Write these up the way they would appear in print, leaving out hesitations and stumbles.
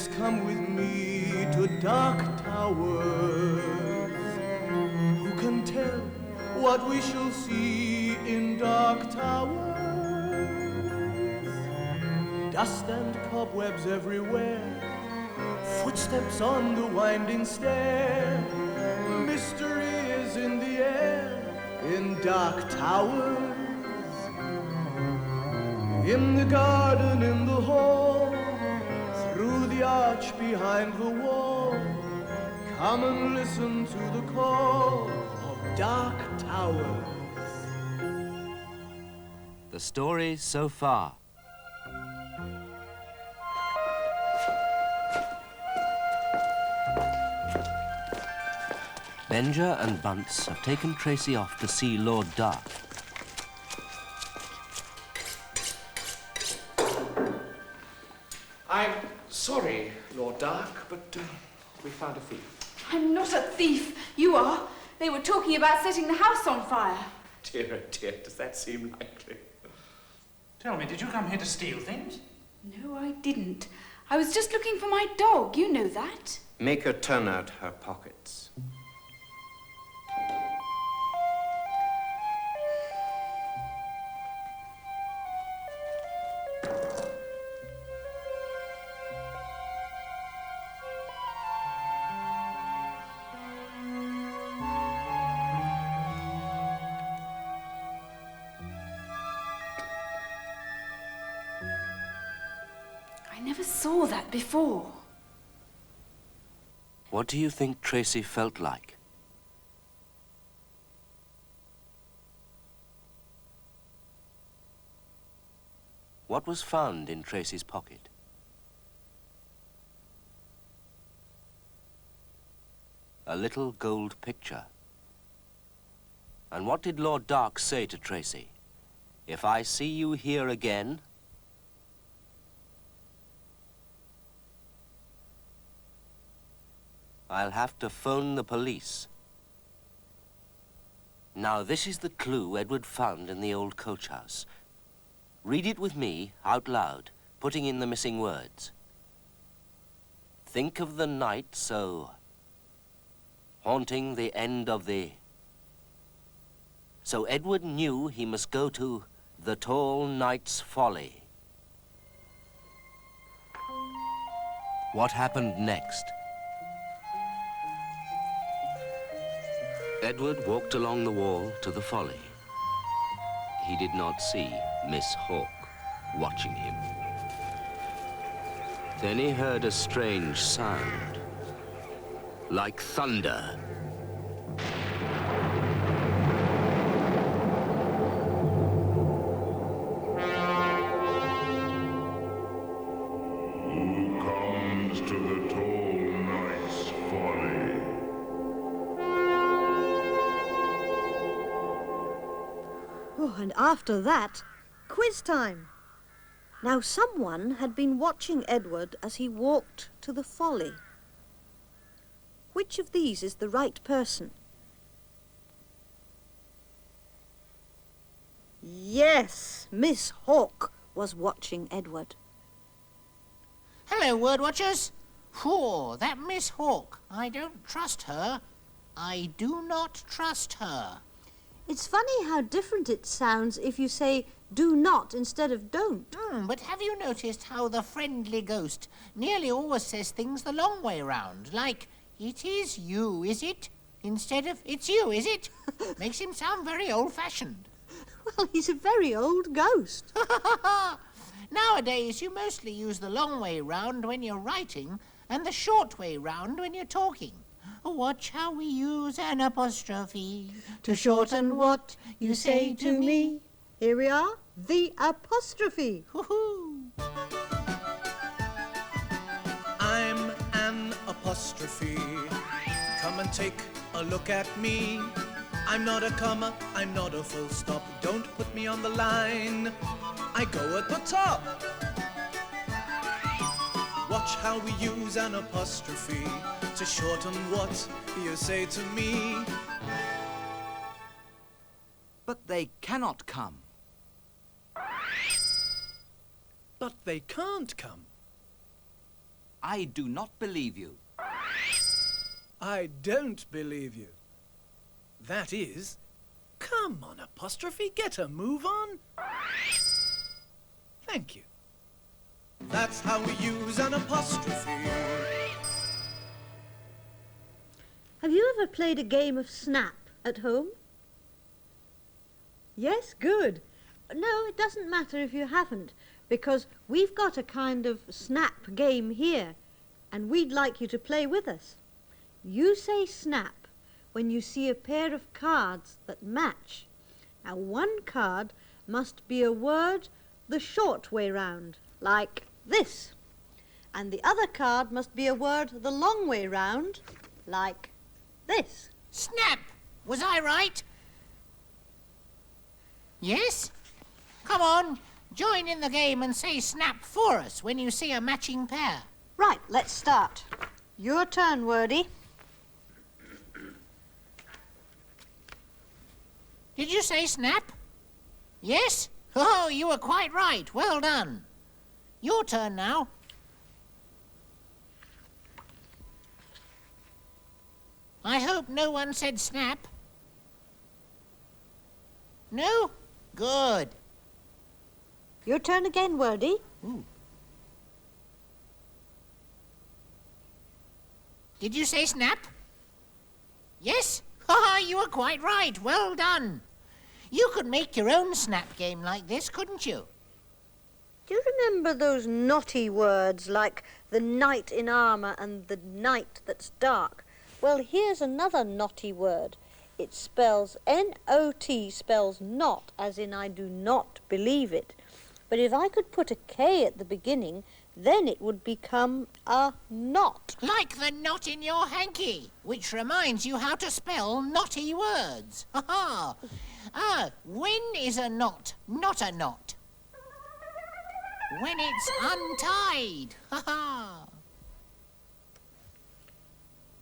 Yes, come with me to Dark Towers. Who can tell what we shall see in Dark Towers? Dust and cobwebs everywhere, footsteps on the winding stair. Mystery is in the air in Dark Towers. In the garden, in the hall, through the arch behind the wall, come and listen to the call of Dark Towers. The story so far. Benja and Bunce have taken Tracy off to see Lord Dark. I'm sorry, Lord Dark, but we found a thief. I'm not a thief. You are. They were talking about setting the house on fire. Dear, oh dear, does that seem likely? Tell me, did you come here to steal things? No, I didn't. I was just looking for my dog. You know that. Make her turn out her pockets. I never saw that before. What do you think Tracy felt like? What was found in Tracy's pocket? A little gold picture. And what did Lord Dark say to Tracy? If I see you here again, I'll have to phone the police. Now, this is the clue Edward found in the old coach house. Read it with me, out loud, putting in the missing words. Think of the night so haunting the end of the... So Edward knew he must go to the tall knight's folly. What happened next? Edward walked along the wall to the folly. He did not see Miss Hawke watching him. Then he heard a strange sound, like thunder. Who comes to the tall knight's folly? Oh, and after that, quiz time. Now, someone had been watching Edward as he walked to the folly. Which of these is the right person? Yes, Miss Hawke was watching Edward. Hello, word watchers. Whew, that Miss Hawke. I don't trust her. I do not trust her. It's funny how different it sounds if you say do not instead of don't. But have you noticed how the friendly ghost nearly always says things the long way round? Like, it is you, is it? Instead of, it's you, is it? Makes him sound very old-fashioned. Well, he's a very old ghost. Nowadays, you mostly use the long way round when you're writing and the short way round when you're talking. Watch how we use an apostrophe to shorten what you say to me. Here we are, the apostrophe. Hoo-hoo. I'm an apostrophe. Come and take a look at me. I'm not a comma, I'm not a full stop. Don't put me on the line. I go at the top. Watch how we use an apostrophe to shorten what you say to me. But they cannot come. But they can't come. I do not believe you. I don't believe you. That is, come on, Apostrophe, get a move on. Thank you. That's how we use an apostrophe. Have you ever played a game of Snap at home? Yes, good. No, it doesn't matter if you haven't, because we've got a kind of Snap game here, and we'd like you to play with us. You say Snap when you see a pair of cards that match. Now, one card must be a word the short way round, like this. And the other card must be a word the long way round, like this. Snap! Was I right? Yes? Come on, join in the game and say snap for us when you see a matching pair. Right, let's start. Your turn, Wordy. Did you say snap? Yes? Oh, you were quite right. Well done. Your turn now. I hope no one said snap. No? Good. Your turn again, Wordy. Ooh. Did you say snap? Yes? Ha! You were quite right. Well done. You could make your own snap game like this, couldn't you? Do you remember those naughty words like the knight in armour and the night that's dark? Well, here's another naughty word. It spells N-O-T, spells not, as in I do not believe it. But if I could put a K at the beginning, then it would become a knot. Like the knot in your hanky, which reminds you how to spell naughty words. Ha ha! When is a knot not a knot? When it's untied. Ha ha!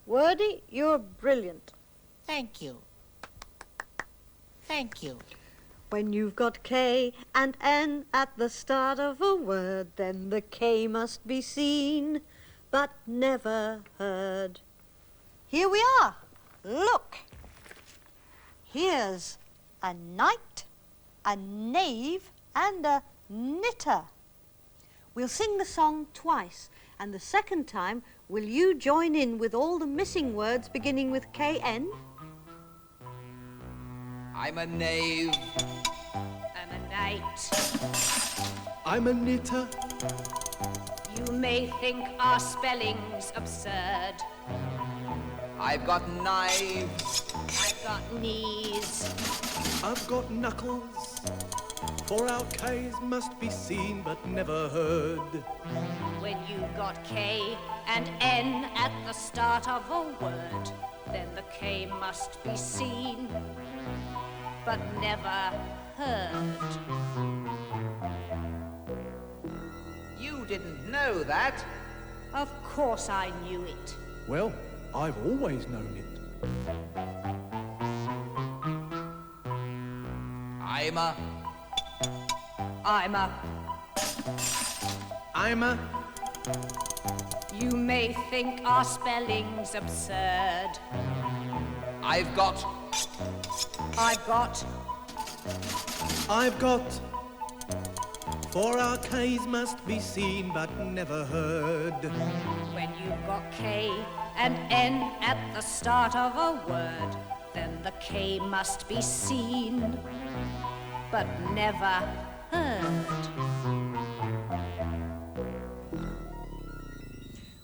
Wordy, you're brilliant. Thank you. Thank you. When you've got K and N at the start of a word, then the K must be seen, but never heard. Here we are. Look. Here's a knight, a knave, and a knitter. We'll sing the song twice, and the second time, will you join in with all the missing words beginning with K-N? I'm a knave. I'm a knight. I'm a knitter. You may think our spelling's absurd. I've got knives. I've got knees. I've got knuckles. For our K's must be seen but never heard. When you've got K and N at the start of a word, then the K must be seen but never heard. You didn't know that. Of course I knew it. Well, I've always known it. I'm a... You may think our spelling's absurd. I've got... For our K's must be seen but never heard. When you've got K and N at the start of a word, then the K must be seen but never heard.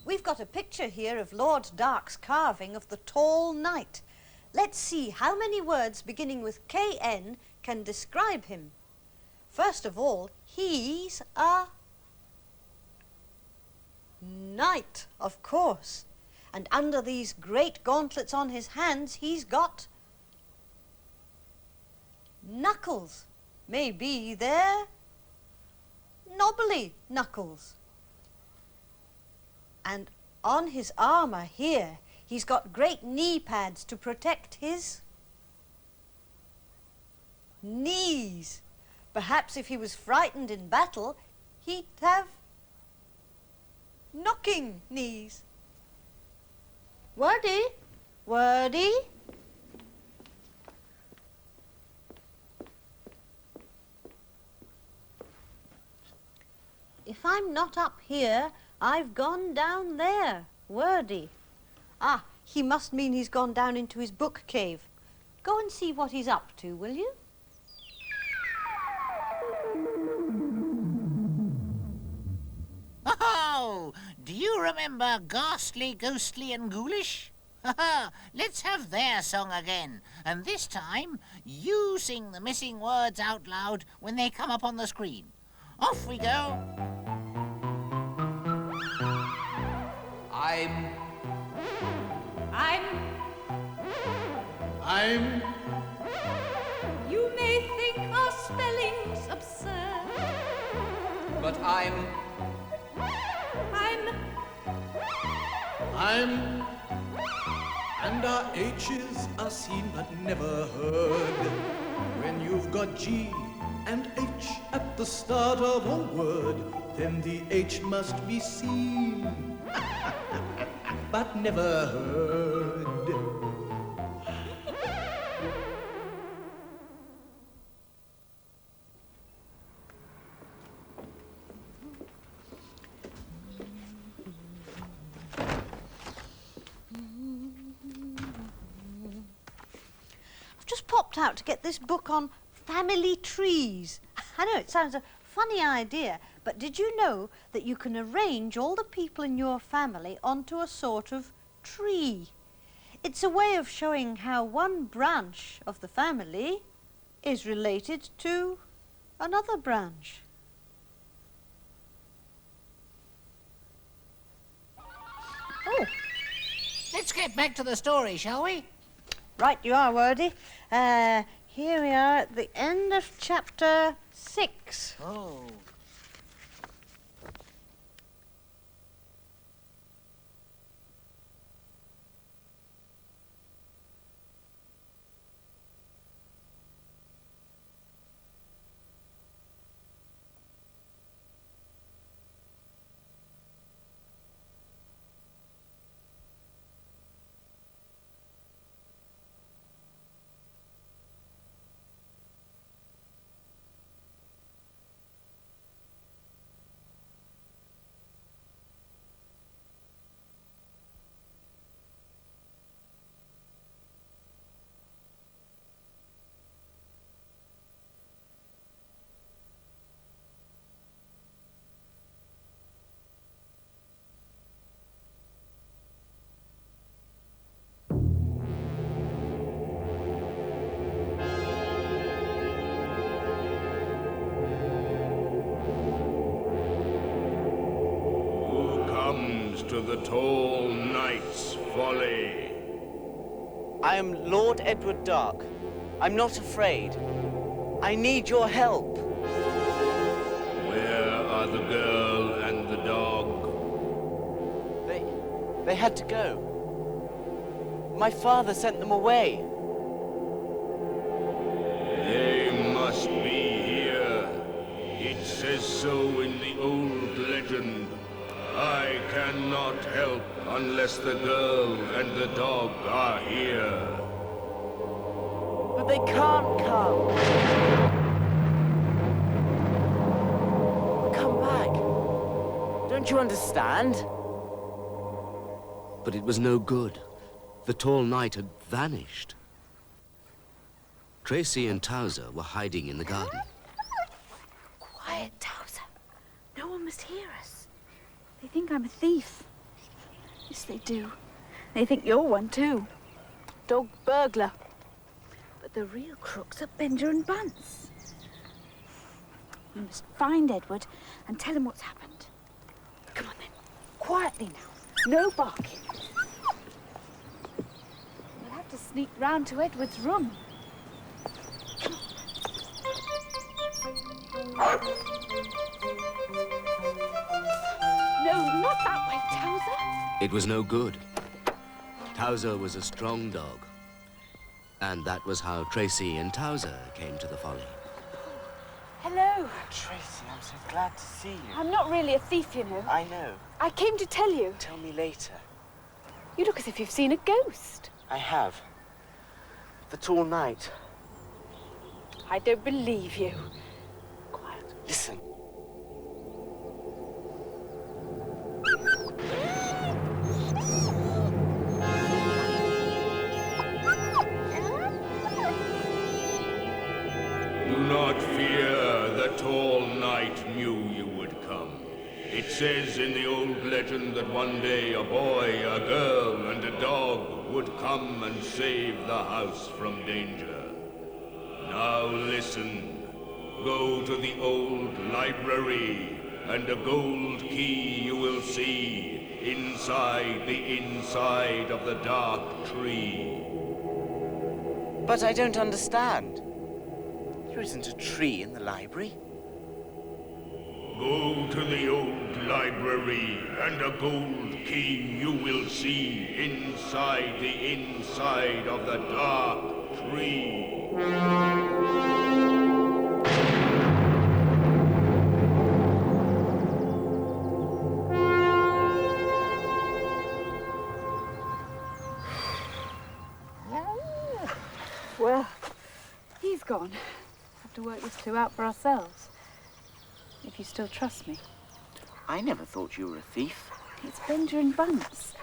We've got a picture here of Lord Dark's carving of the tall knight. Let's see how many words beginning with K-N can describe him. First of all, he's a knight, of course. And under these great gauntlets on his hands, he's got knuckles. Maybe they're knobbly knuckles. And on his armour here, he's got great knee pads to protect his knees. Perhaps if he was frightened in battle, he'd have knocking knees. Wordy, Wordy. If I'm not up here, I've gone down there. Wordy. Ah, he must mean he's gone down into his book cave. Go and see what he's up to, will you? Oh, do you remember Ghastly, Ghostly and Ghoulish? Let's have their song again. And this time, you sing the missing words out loud when they come up on the screen. Off we go. I'm. You may think our spelling's absurd, But I'm. And our H's are seen but never heard. When you've got G and H at the start of a word, then the H must be seen but never heard. I've just popped out to get this book on family trees. I know it sounds a funny idea, but did you know that you can arrange all the people in your family onto a sort of tree? It's a way of showing how one branch of the family is related to another branch. Oh, Let's get back to the story, shall we? right you are, Wordy. Here we are at the end of chapter 6. Oh. To the tall knight's folly. I am Lord Edward Dark. I'm not afraid. I need your help. Where are the girl and the dog? They had to go. My father sent them away. They must be here. It says so in the old legend. I cannot help unless the girl and the dog are here. But they can't come. Come back. Don't you understand? But it was no good. The tall knight had vanished. Tracy and Towser were hiding in the garden. Quiet, Towser. No one must hear us. They think I'm a thief. Yes, they do. They think you're one, too. Dog burglar. But the real crooks are Bender and Bunce. We must find Edward and tell him what's happened. Come on, then. Quietly now. No barking. We'll have to sneak round to Edward's room. Come on. No, not that way, Towser. It was no good. Towser was a strong dog. And that was how Tracy and Towser came to the folly. Hello. Tracy, I'm so glad to see you. I'm not really a thief, you know. I know. I came to tell you. Tell me later. You look as if you've seen a ghost. I have. The tall knight. I don't believe you. Quiet. Listen. Do not fear, the tall knight knew you would come. It says in the old legend that one day a boy, a girl, and a dog would come and save the house from danger. Now listen. Go to the old library, and a gold key you will see inside the inside of the dark tree. But I don't understand. There isn't a tree in the library. Go to the old library, and a gold key you will see inside the inside of the dark tree. Well, he's gone. Have to work this clue out for ourselves. If you still trust me. I never thought you were a thief. It's Benja and Bunce.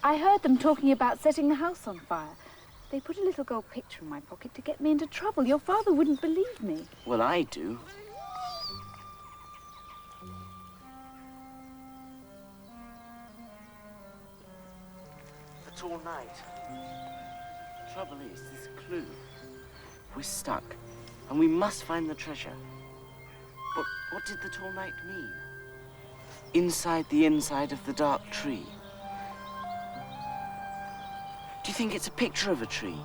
I heard them talking about setting the house on fire. They put a little gold picture in my pocket to get me into trouble. Your father wouldn't believe me. Well, I do. The tall knight. Trouble is, this clue. We're stuck, and we must find the treasure. But what did the tall knight mean? Inside the inside of the dark tree. Do you think it's a picture of a tree?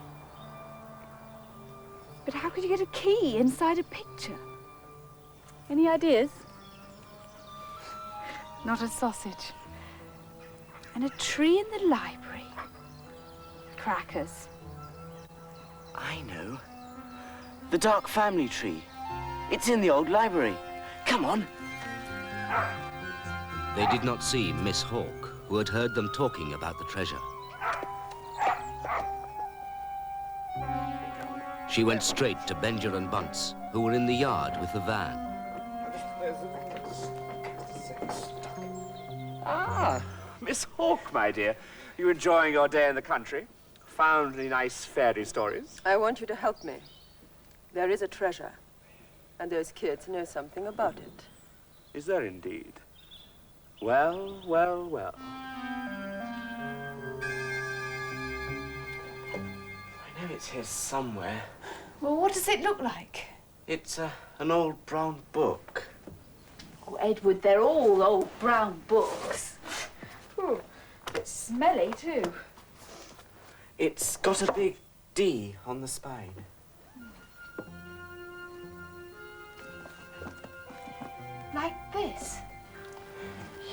But how could you get a key inside a picture? Any ideas? Not a sausage. And a tree in the library. Crackers. I know. The Dark Family Tree. It's in the old library. Come on. They did not see Miss Hawke, who had heard them talking about the treasure. She went straight to Benja and Bunce, who were in the yard with the van. Ah, Miss Hawke, my dear. You enjoying your day in the country? Found any nice fairy stories? I want you to help me. There is a treasure, and those kids know something about it. Is there indeed? Well, well, well. I know it's here somewhere. Well, what does it look like? It's an old brown book. Oh, Edward, they're all old brown books. Ooh, it's smelly, too. It's got a big D on the spine. Like this?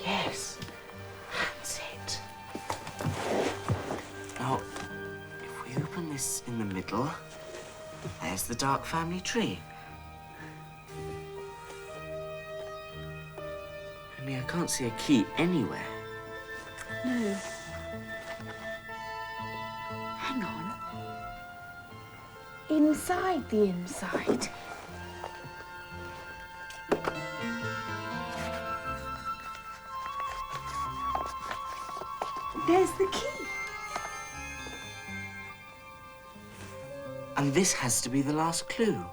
Yes, that's it. Now, if we open this in the middle, there's the Dark Family Tree. Only I can't see a key anywhere. No. Hang on. Inside the inside. There's the key. And this has to be the last clue.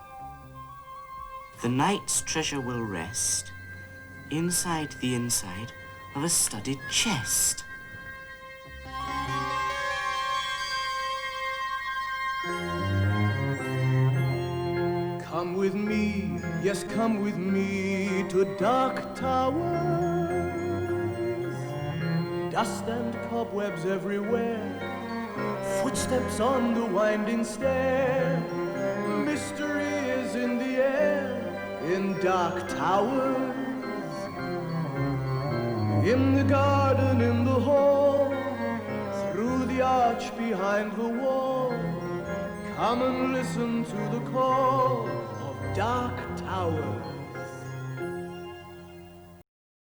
The knight's treasure will rest inside the inside of a studded chest. Come with me, yes, come with me to Dark Towers. Dust and cobwebs everywhere, footsteps on the winding stair. Mystery is in the air, in Dark Towers. In the garden, in the hall, through the arch behind the wall. Come and listen to the call of Dark Tower.